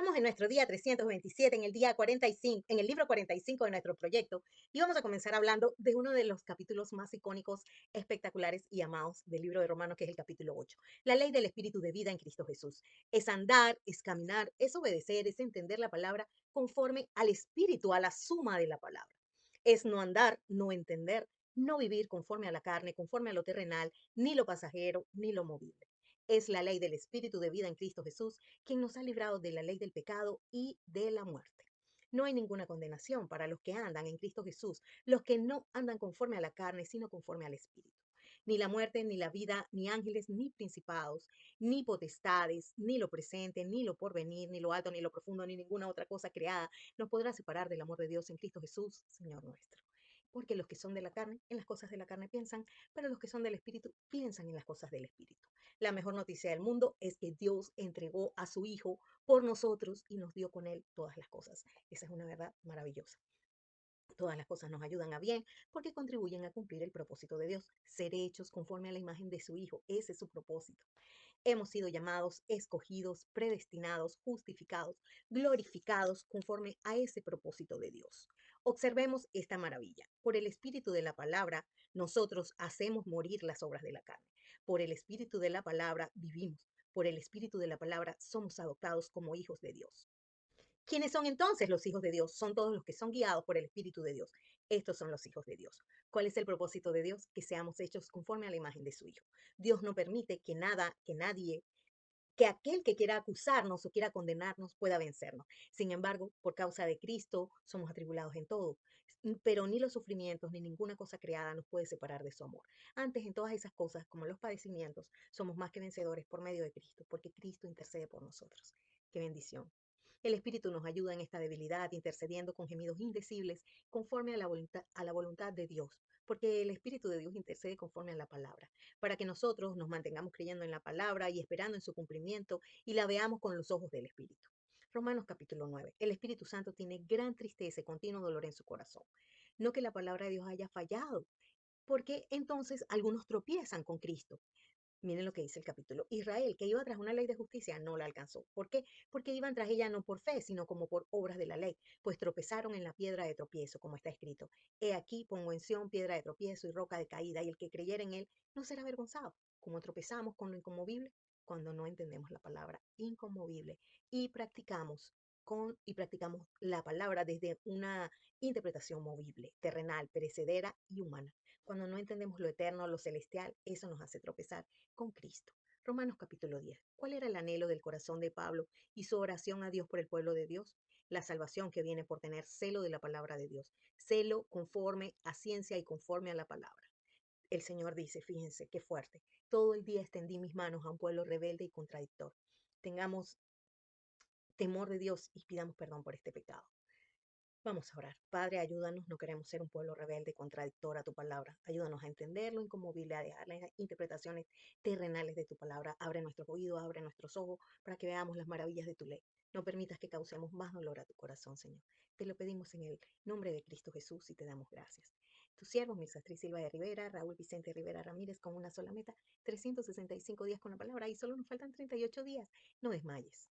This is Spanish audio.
Estamos en nuestro día 327, en el día 45, en el libro 45 de nuestro proyecto, y vamos a comenzar hablando de uno de los capítulos más icónicos, espectaculares y amados del libro de Romanos, que es el capítulo 8. La ley del espíritu de vida en Cristo Jesús. Es andar, es caminar, es obedecer, es entender la palabra conforme al espíritu, a la suma de la palabra. Es no andar, no entender, no vivir conforme a la carne, conforme a lo terrenal, ni lo pasajero, ni lo movible. Es la ley del espíritu de vida en Cristo Jesús quien nos ha librado de la ley del pecado y de la muerte. No hay ninguna condenación para los que andan en Cristo Jesús, los que no andan conforme a la carne, sino conforme al Espíritu. Ni la muerte, ni la vida, ni ángeles, ni principados, ni potestades, ni lo presente, ni lo porvenir, ni lo alto, ni lo profundo, ni ninguna otra cosa creada nos podrá separar del amor de Dios en Cristo Jesús, Señor nuestro. Porque los que son de la carne, en las cosas de la carne piensan, pero los que son del Espíritu piensan en las cosas del Espíritu. La mejor noticia del mundo es que Dios entregó a su Hijo por nosotros y nos dio con Él todas las cosas. Esa es una verdad maravillosa. Todas las cosas nos ayudan a bien porque contribuyen a cumplir el propósito de Dios, ser hechos conforme a la imagen de su Hijo. Ese es su propósito. Hemos sido llamados, escogidos, predestinados, justificados, glorificados conforme a ese propósito de Dios. Observemos esta maravilla. Por el espíritu de la palabra, nosotros hacemos morir las obras de la carne. Por el espíritu de la palabra, vivimos. Por el espíritu de la palabra, somos adoptados como hijos de Dios. ¿Quiénes son entonces los hijos de Dios? Son todos los que son guiados por el Espíritu de Dios. Estos son los hijos de Dios. ¿Cuál es el propósito de Dios? Que seamos hechos conforme a la imagen de su Hijo. Dios no permite que nada, que nadie, que aquel que quiera acusarnos o quiera condenarnos pueda vencernos. Sin embargo, por causa de Cristo somos atribulados en todo, pero ni los sufrimientos ni ninguna cosa creada nos puede separar de su amor. Antes, en todas esas cosas, como los padecimientos, somos más que vencedores por medio de Cristo, porque Cristo intercede por nosotros. Qué bendición. El Espíritu nos ayuda en esta debilidad, intercediendo con gemidos indecibles, conforme a la voluntad de Dios, porque el Espíritu de Dios intercede conforme a la palabra, para que nosotros nos mantengamos creyendo en la palabra y esperando en su cumplimiento y la veamos con los ojos del Espíritu. Romanos capítulo 9. El Espíritu Santo tiene gran tristeza y continuo dolor en su corazón. No que la palabra de Dios haya fallado, porque entonces algunos tropiezan con Cristo. Miren lo que dice el capítulo. Israel, que iba tras una ley de justicia, no la alcanzó. ¿Por qué? Porque iban tras ella no por fe, sino como por obras de la ley, pues tropezaron en la piedra de tropiezo, como está escrito. He aquí pongo en Sión piedra de tropiezo y roca de caída, y el que creyera en él no será avergonzado. Como tropezamos con lo inconmovible, cuando no entendemos la palabra inconmovible y practicamos la palabra desde una interpretación movible, terrenal, perecedera y humana. Cuando no entendemos lo eterno, lo celestial, eso nos hace tropezar con Cristo. Romanos capítulo 10. ¿Cuál era el anhelo del corazón de Pablo y su oración a Dios por el pueblo de Dios? La salvación que viene por tener celo de la palabra de Dios, celo conforme a ciencia y conforme a la palabra. El Señor dice, fíjense qué fuerte, todo el día extendí mis manos a un pueblo rebelde y contradictor. Tengamos temor de Dios y pidamos perdón por este pecado. Vamos a orar. Padre, ayúdanos, no queremos ser un pueblo rebelde, contradictor a tu palabra. Ayúdanos a entender lo inconmovible, a dejar las interpretaciones terrenales de tu palabra. Abre nuestros oídos, abre nuestros ojos para que veamos las maravillas de tu ley. No permitas que causemos más dolor a tu corazón, Señor. Te lo pedimos en el nombre de Cristo Jesús y te damos gracias. Tus siervos, Misatriz Silva de Rivera, Raúl Vicente Rivera Ramírez, con una sola meta, 365 días con la palabra y solo nos faltan 38 días. No desmayes.